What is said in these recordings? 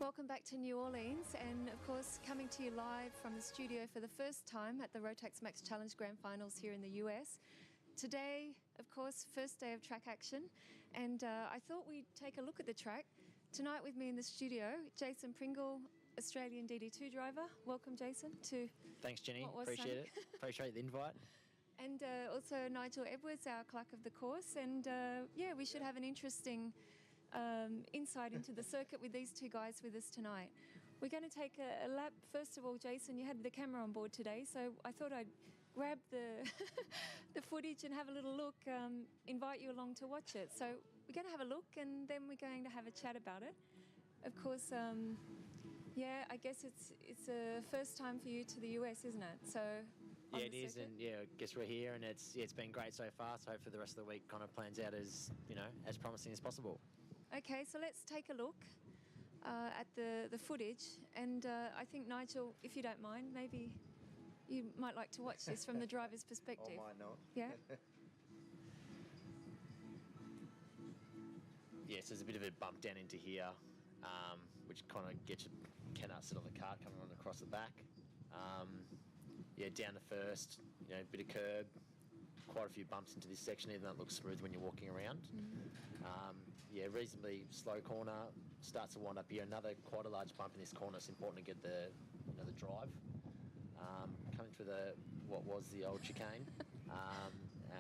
Welcome back to New Orleans, and of course coming to you live from the studio for the first time at the Rotax Max Challenge Grand Finals here in the US. Today, of course, first day of track action, and I thought we'd take a look at the track. Tonight with me in the studio, Jason Pringle, Australian DD2 driver. Welcome, Jason, to Thanks, Jenny. Appreciate it. Appreciate the invite. And also Nigel Edwards, our clerk of the course, and yeah, we should have an interesting insight into the circuit with these two guys with us tonight. We're going to take a lap. First of all, Jason, you had the camera on board today, so I thought I'd grab the the footage and have a little look, invite you along to watch it. So we're going to have a look, and then we're going to have a chat about it. Of course, yeah, I guess it's a first time for you to the US, isn't it? So yeah, it is, and yeah, I guess we're here, and it's been great so far. So hopefully the rest of the week kind of plans out as as promising as possible. Okay, so let's take a look at the footage, and I think, Nigel, if you don't mind, maybe you might like to watch this from the driver's perspective. I might not. Yeah. Yes, there's a bit of a bump down into here, which kind of gets you cannot sit on the cart coming on across the back. Yeah, down the first, bit of curb, quite a few bumps into this section, even though it looks smooth when you're walking around. Yeah, reasonably slow corner, starts to wind up here. Quite a large bump in this corner. It's important to get the drive. Coming through what was the old chicane,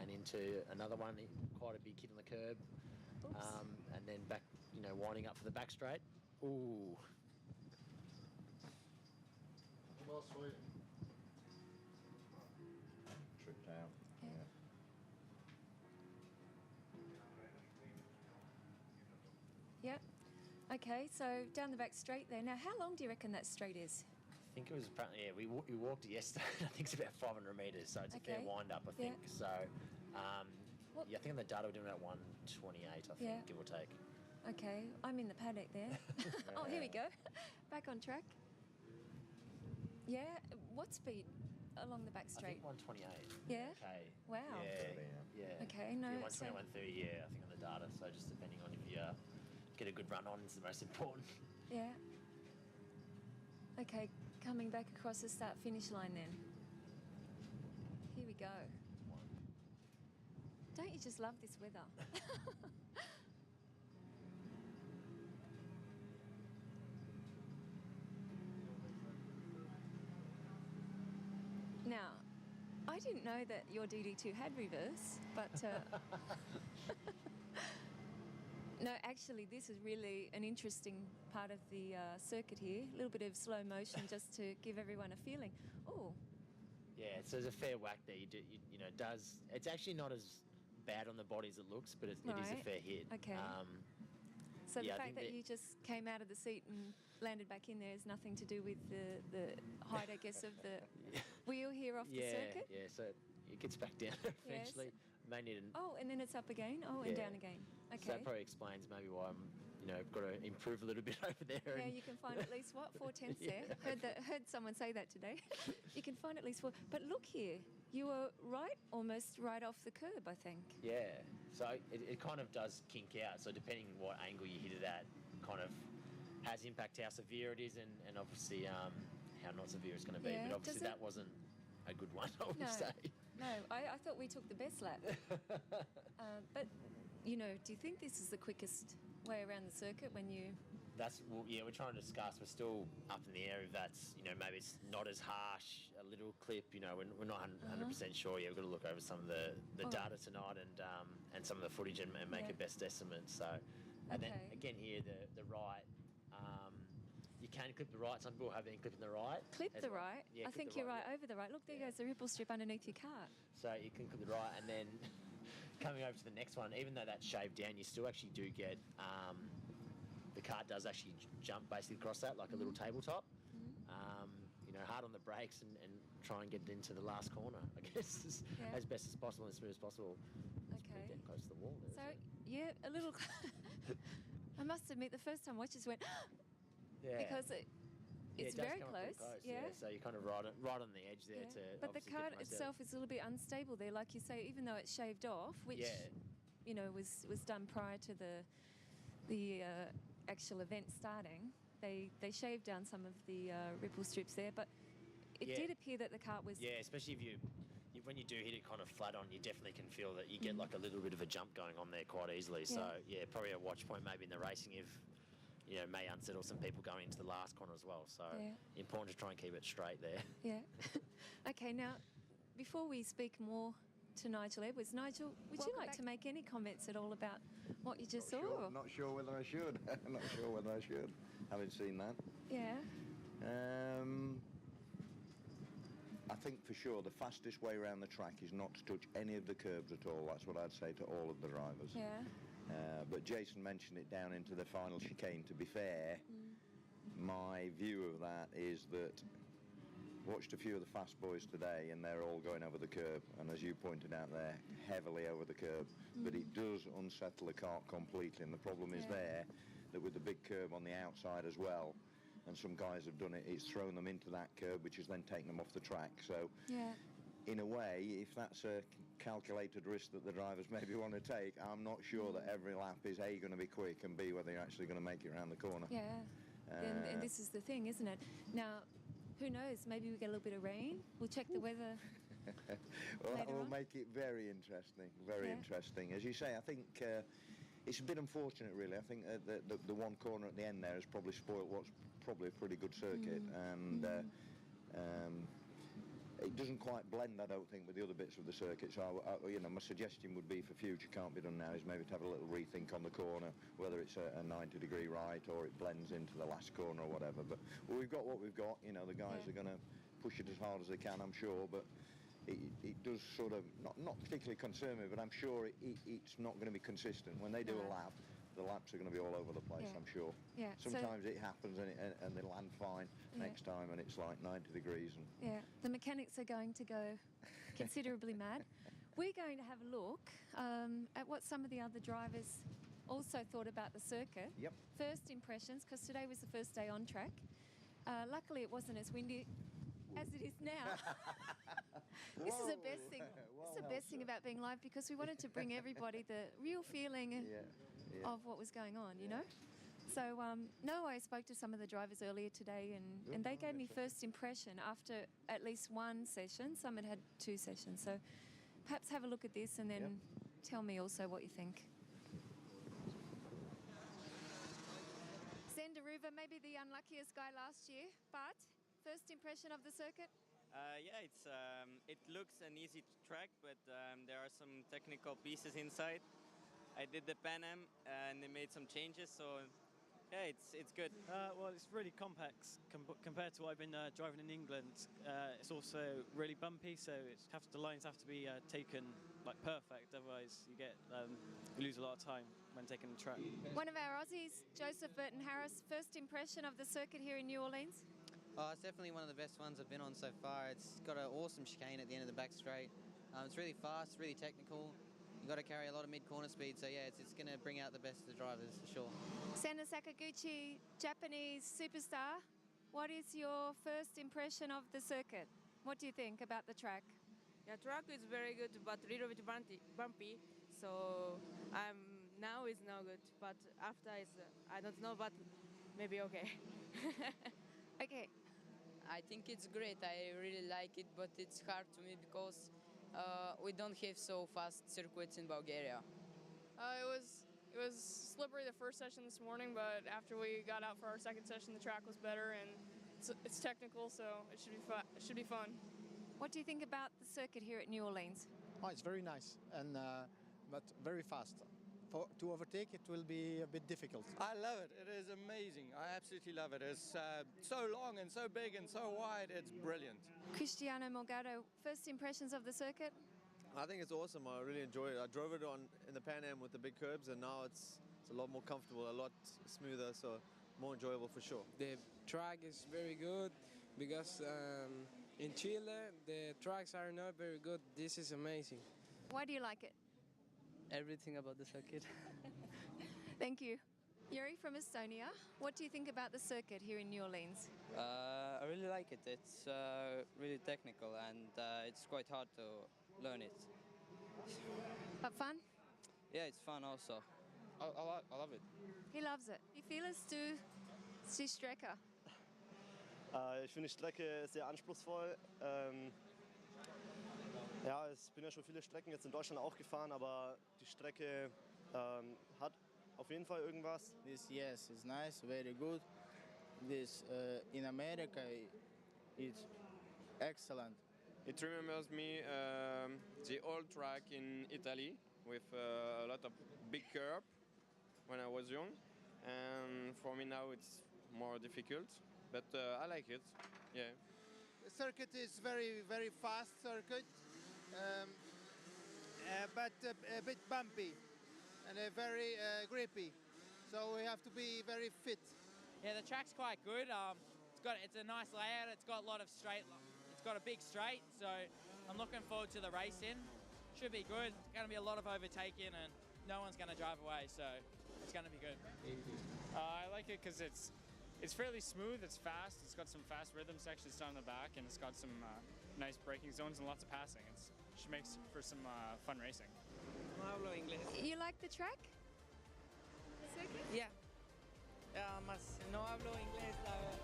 and into another one, quite a big hit on the curb. And then back, winding up for the back straight. Ooh. Well, sweet. Tripped out. Yeah. Yep. Okay, so down the back straight there. Now, how long do you reckon that straight is? I think it was apparently, we walked it yesterday. I think it's about 500 metres, so it's a fair wind up, I think. Yeah. So, yeah, I think on the data we're doing about 128, I think, Yeah. give or take. Okay, I'm in the paddock there. Oh, here we go. Back on track. Yeah, what speed along the back I straight? think 128. Yeah? Okay. Wow. Yeah. Okay, no, Yeah, 120, 130, yeah, I think on the data. So just depending on if you get a good run on is the most important. Yeah. Okay, coming back across the start-finish line then. Here we go. Don't you just love this weather? Now, I didn't know that your DD2 had reverse, but no, actually, this is really an interesting part of the circuit here. A little bit of slow motion just to give everyone a feeling. Oh. Yeah, so there's a fair whack there. It's actually not as bad on the body as it looks, but it is a fair hit. Okay. So the yeah, fact that you just came out of the seat and landed back in there has nothing to do with the height, I guess, of the wheel here off the circuit? Yeah, so it gets back down eventually. Yes. May need Oh, and then it's up again? Oh, and down again. Okay. So that probably explains maybe why I'm, got to improve a little bit over there. Yeah, you can find at least, 4/10 there? Heard someone say that today. You can find at least 4. But look here. You were almost right off the curb, I think. Yeah, so it kind of does kink out. So depending what angle you hit it at, kind of has impact how severe it is, and obviously how not severe it's going to be. Yeah. But obviously that wasn't a good one, I would say. No, I thought we took the best lap. But, do you think this is the quickest way around the circuit when you... We're trying to discuss. We're still up in the air if that's, maybe it's not as harsh, a little clip, we're not 100% sure yet. We've got to look over some of the data tonight and some of the footage and make a best estimate. So, and then again here, the right, you can clip the right. Some people have been clipping the right. Clip the right? Yeah, I think you're right over the right. Look, there goes the ripple strip underneath your car. So you can clip the right, and then coming over to the next one, even though that's shaved down, you still actually do get... the cart does actually jump basically across that like a little tabletop. Hard on the brakes and try and get it into the last corner, I guess, as best as possible and as smooth as possible. It's pretty damn close to the wall there. So, yeah, a little... I must admit, the first time I watched this went... Because it's very close. Yeah, so you're kind of right on the edge there. But the cart itself is a little bit unstable there, like you say, even though it's shaved off, which, was done prior to the actual event starting. they shaved down some of the ripple strips there, but it Yeah. did appear that the cart was. Yeah, especially if when you do hit it kind of flat on, you definitely can feel that you get like a little bit of a jump going on there quite easily. So yeah, probably a watch point maybe in the racing if may unsettle some people going into the last corner as well. So important to try and keep it straight there. Yeah. Okay, now before we speak more to Nigel Edwards, Nigel, would you like to make any comments at all about what you just saw? or- Not sure whether I should. Not sure whether I should. Haven't seen that. Yeah. I think for sure the fastest way around the track is not to touch any of the curbs at all. That's what I'd say to all of the drivers. Yeah. But Jason mentioned it down into the final chicane. To be fair, my view of that is that watched a few of the fast boys today and they're all going over the curb, and as you pointed out there, heavily over the curb. But it does unsettle the cart completely, and the problem is there that with the big curb on the outside as well, and some guys have done it, it's thrown them into that curb, which has then taken them off the track. So in a way, if that's a calculated risk that the drivers maybe want to take, I'm not sure that every lap is A, going to be quick, and B, whether you're actually going to make it around the corner. Yeah. And this is the thing, isn't it? Now, who knows? Maybe we get a little bit of rain. We'll check the weather. Well, that later will on. make it very interesting, very interesting. As you say, I think it's a bit unfortunate, really. I think the one corner at the end there has probably spoiled what's probably a pretty good circuit, and it doesn't quite blend, I don't think, with the other bits of the circuit. So, my suggestion would be for future, can't be done now, is maybe to have a little rethink on the corner, whether it's a 90-degree right or it blends into the last corner or whatever. But we've got what we've got. The guys are going to push it as hard as they can, I'm sure, but it does sort of, not particularly concern me, but I'm sure it's not going to be consistent. When they do a lap, the laps are going to be all over the place, I'm sure. Yeah. Sometimes it happens and they land fine next time, and it's like 90 degrees. And the mechanics are going to go considerably mad. We're going to have a look at what some of the other drivers also thought about the circuit. Yep. First impressions, because today was the first day on track. Luckily, it wasn't as windy as it is now. This is the best thing. This is the best thing about being live, because we wanted to bring everybody the real feeling of what was going on, So, I spoke to some of the drivers earlier today, and they gave me first impression after at least one session. Some had 2 sessions. So perhaps have a look at this and then tell me also what you think. Zenderuva, maybe the unluckiest guy last year, but first impression of the circuit? It looks an easy track, but there are some technical pieces inside. I did the Pan Am and they made some changes, so yeah, it's good. Well, it's really complex compared to what I've been driving in England. It's also really bumpy, so the lines have to be taken like perfect. Otherwise, you lose a lot of time when taking the track. One of our Aussies, Joseph Burton Harris, first impression of the circuit here in New Orleans? It's definitely one of the best ones I've been on so far. It's got an awesome chicane at the end of the back straight. It's really fast, really technical. You've got to carry a lot of mid-corner speed, so yeah, it's going to bring out the best of the drivers for sure. Senna Sakaguchi, Japanese superstar. What is your first impression of the circuit? What do you think about the track? Yeah, track is very good, but a little bit bumpy. So now it's no good, but after it's I don't know, but maybe okay. Okay. I think it's great. I really like it, but it's hard to me because we don't have so fast circuits in Bulgaria. It was slippery the first session this morning, but after we got out for our second session, the track was better, and it's technical, so it should be fun. What do you think about the circuit here at New Orleans? Oh, it's very nice, and but very fast. To overtake it will be a bit difficult. I love it. It is amazing. I absolutely love it. It's so long and so big and so wide. It's brilliant. Cristiano Morgado, first impressions of the circuit? I think it's awesome. I really enjoy it. I drove it in the Pan Am with the big curbs, and now it's a lot more comfortable, a lot smoother, so more enjoyable for sure. The track is very good because in Chile the tracks are not very good. This is amazing. Why do you like it? Everything about the circuit. Thank you. Yuri from Estonia, what do you think about the circuit here in New Orleans? I really like it. It's really technical and it's quite hard to learn it. But fun? Yeah, it's fun also. I love it. He loves it. You feel us to ist die Strecke? Ich finde die Strecke sehr anspruchsvoll. Ja, ich bin ja schon viele Strecken jetzt in Deutschland auch gefahren, aber die Strecke hat auf jeden Fall irgendwas. Yes, it's nice, very good. This in America, it's excellent. It remembers me the old track in Italy with a lot of big curb when I was young, and for me now it's more difficult, but I like it. Yeah. The circuit is very fast circuit, but a bit bumpy and very grippy. So we have to be very fit. Yeah, the track's quite good. It's a nice layout. It's got a lot of straight. It's got a big straight, so I'm looking forward to the racing. Should be good. It's going to be a lot of overtaking, and no one's going to drive away, so it's going to be good. I like it because it's fairly smooth. It's fast. It's got some fast rhythm sections down the back, and it's got some nice braking zones and lots of passing. It should make for some fun racing. No hablo inglés. You like the track? Circuit? Yeah. Más no hablo inglés, la verdad.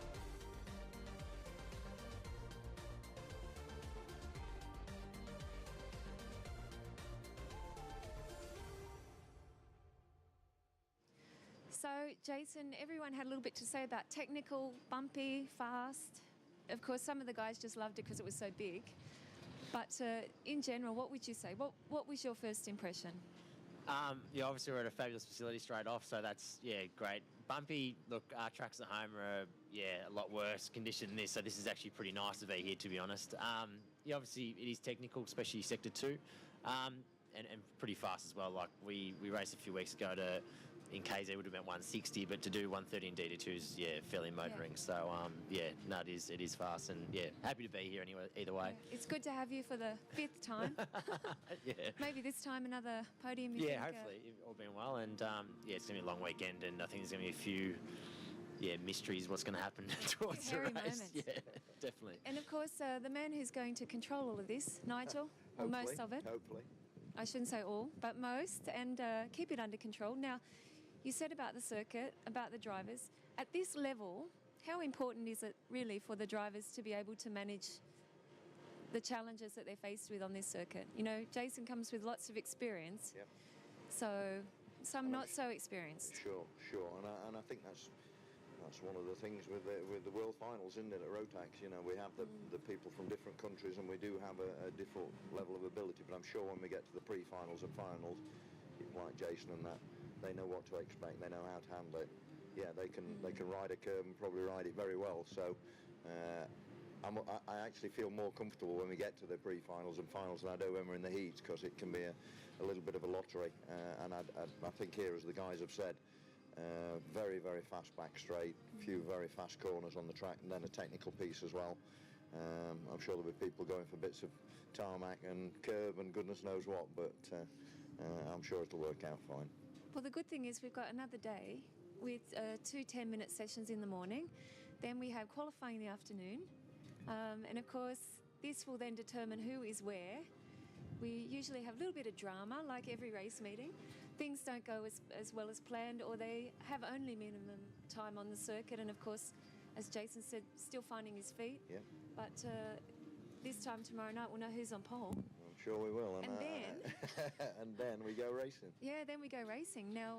So, Jason, everyone had a little bit to say about technical, bumpy, fast. Of course, some of the guys just loved it because it was so big. But in general, what would you say? What was your first impression? Yeah, obviously we're at a fabulous facility straight off, so that's, great. Bumpy, look, our tracks at home are, a lot worse condition than this, so this is actually pretty nice to be here, to be honest. Obviously it is technical, especially Sector 2, and pretty fast as well. Like, we raced a few weeks ago in KZ it would have been 160, but to do 130 in DD2 is, fairly motoring. So, it is fast, and, happy to be here anyway, either way. It's good to have you for the 5th time. Yeah. Maybe this time another podium. You Yeah, think, hopefully, all being well. And, it's going to be a long weekend, and I think there's going to be a few, mysteries what's going to happen towards the Hairy race. moments. Yeah, definitely. And of course, the man who's going to control all of this, Nigel, or most of it. Hopefully. I shouldn't say all, but most, and keep it under control. Now, you said about the circuit, about the drivers. At this level, how important is it really for the drivers to be able to manage the challenges that they're faced with on this circuit? You know, Jason comes with lots of experience, so some not so experienced. Sure, and I think that's one of the things with the World Finals, isn't it, at Rotax? You know, we have the people from different countries, and we do have a different level of ability. But I'm sure when we get to the pre-finals and finals, people like Jason and that, they know what to expect. They know how to handle it. Yeah, they can ride a curb and probably ride it very well. So I actually feel more comfortable when we get to the pre-finals and finals than I do when we're in the heats, because it can be a little bit of a lottery. And I think here, as the guys have said, very, very fast back straight, few very fast corners on the track, and then a technical piece as well. I'm sure there'll be people going for bits of tarmac and curb and goodness knows what, but I'm sure it'll work out fine. Well, the good thing is we've got another day with 2 10-minute sessions in the morning. Then we have qualifying in the afternoon. And of course, this will then determine who is where. We usually have a little bit of drama, like every race meeting. Things don't go as well as planned, or they have only minimum time on the circuit. And of course, as Jason said, still finding his feet. Yeah. But this time tomorrow night, we'll know who's on pole. Sure we will. And then... and then we go racing. Yeah, then we go racing. Now,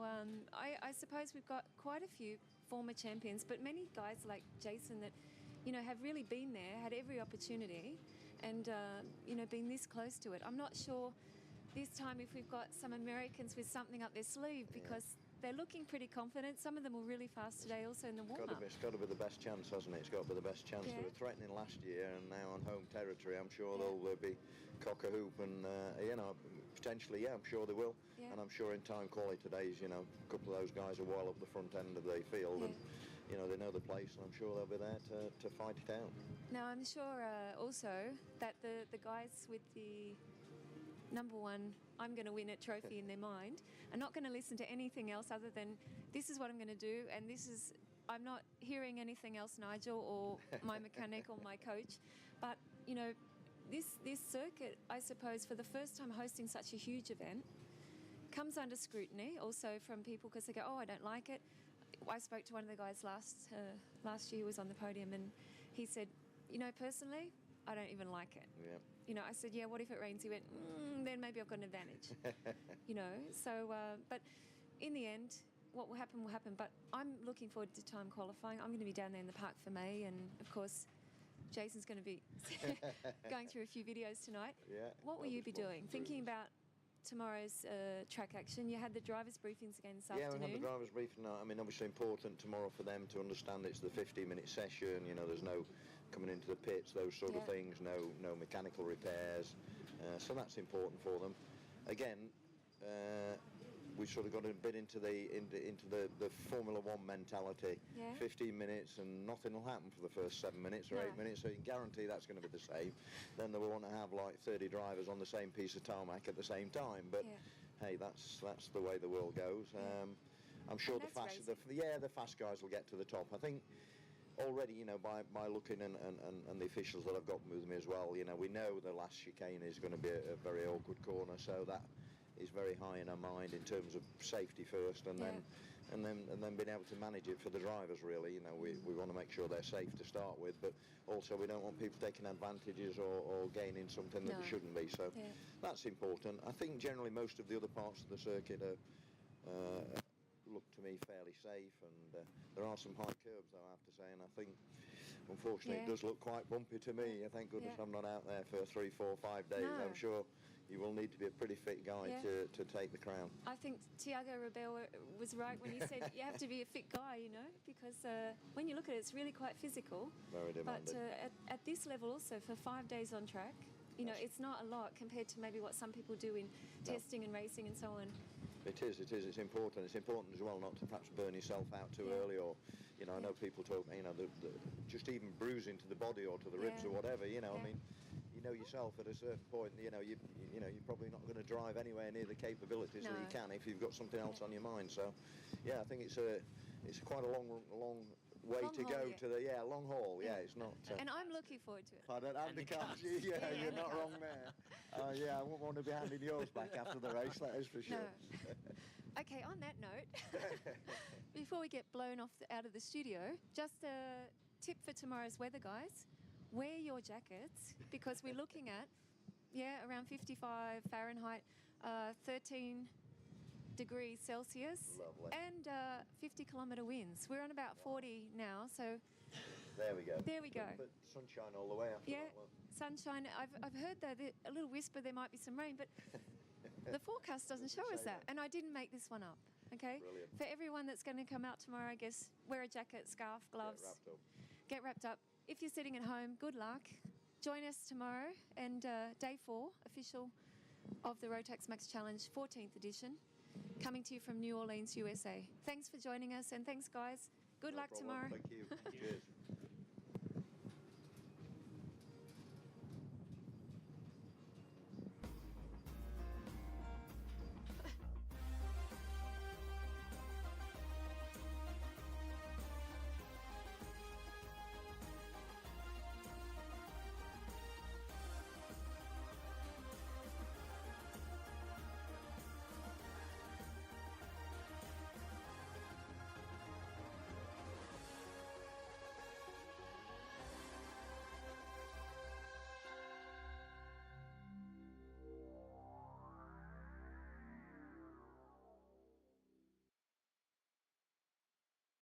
I suppose we've got quite a few former champions, but many guys like Jason that, have really been there, had every opportunity, and, been this close to it. I'm not sure this time if we've got some Americans with something up their sleeve, because they're looking pretty confident. Some of them were really fast today also in the warm-up. It's got to be the best chance, hasn't it? It's got to be the best chance. They were threatening last year, and now on home territory, I'm sure they'll be cock a hoop, and potentially, I'm sure they will. And I'm sure in time quality today's, a couple of those guys are well up the front end of the field, and they know the place, and I'm sure they'll be there to fight it out. Now, I'm sure also that the guys with the number one, I'm going to win it trophy in their mind, are not going to listen to anything else other than, this is what I'm going to do, and I'm not hearing anything else, Nigel, or my mechanic or my coach. But, this circuit, I suppose, for the first time hosting such a huge event, comes under scrutiny also from people because they go, oh, I don't like it. I spoke to one of the guys last year who was on the podium, and he said, you know, personally, I don't even like it. Yeah. You know, I said, yeah, what if it rains? He went, then maybe I've got an advantage. You know, so, but in the end, what will happen will happen. But I'm looking forward to time qualifying. I'm going to be down there in the park for May, and of course, Jason's going to be going through a few videos tonight. Yeah. What will you be doing? Thinking about tomorrow's track action. You had the drivers' briefings again this Yeah, afternoon. we had the drivers' briefing. I mean, obviously important tomorrow for them to understand it's the 15-minute session. You know, there's no coming into the pits, those sort of things. No mechanical repairs. So that's important for them. Again, we've sort of got a bit into the Formula One mentality. Yeah. 15 minutes and nothing will happen for the first 7 minutes or 8 minutes, so you can guarantee that's going to be the same. Then they will want to have like 30 drivers on the same piece of tarmac at the same time. But hey, that's the way the world goes. I'm sure the fast guys will get to the top. I think already, you know, by looking and the officials that I've got with me as well, you know, we know the last chicane is going to be a very awkward corner, so that is very high in our mind in terms of safety first, and then being able to manage it for the drivers. Really, you know, we want to make sure they're safe to start with, but also we don't want people taking advantages or gaining something that they shouldn't be. So that's important. I think generally most of the other parts of the circuit look to me fairly safe, and there are some high curbs though, I have to say, and I think unfortunately it does look quite bumpy to me. Thank goodness I'm not out there for 3, 4, 5 days. No. I'm sure you will need to be a pretty fit guy to take the crown. I think Tiago Rebel was right when he said you have to be a fit guy, you know, because when you look at it, it's really quite physical. Very demanding. But at this level also, for 5 days on track, you know, it's not a lot compared to maybe what some people do in testing and racing and so on. It is. It's important. It's important as well not to perhaps burn yourself out too early, or, you know, I know people talk, you know, just even bruising to the body or to the ribs or whatever, you know, I mean, you know yourself at a certain point, you know, you're probably not going to drive anywhere near the capabilities that you can if you've got something else on your mind. So, yeah, I think it's quite a long way to go to the long haul. Yeah, it's not. And I'm looking forward to it. I don't have the cards. Yeah, you're not wrong there. Yeah, I wouldn't want to be handing yours back after the race. That is for sure. No. Okay, on that note, before we get blown out of the studio, just a tip for tomorrow's weather, guys. Wear your jackets, because we're looking at, around 55 Fahrenheit, 13 degrees Celsius, and 50-kilometre winds. We're on about 40 now, so there we go. There we go. But sunshine all the way after that one. Sunshine. I've heard though a little whisper there might be some rain, but the forecast doesn't show us that, and I didn't make this one up. Okay. Brilliant. For everyone that's going to come out tomorrow, I guess wear a jacket, scarf, gloves. Get wrapped up. If you're sitting at home, good luck. Join us tomorrow and day 4 official of the Rotax Max Challenge 14th edition, coming to you from New Orleans, USA. Thanks for joining us, and thanks guys. Good luck tomorrow. Thank you. Cheers.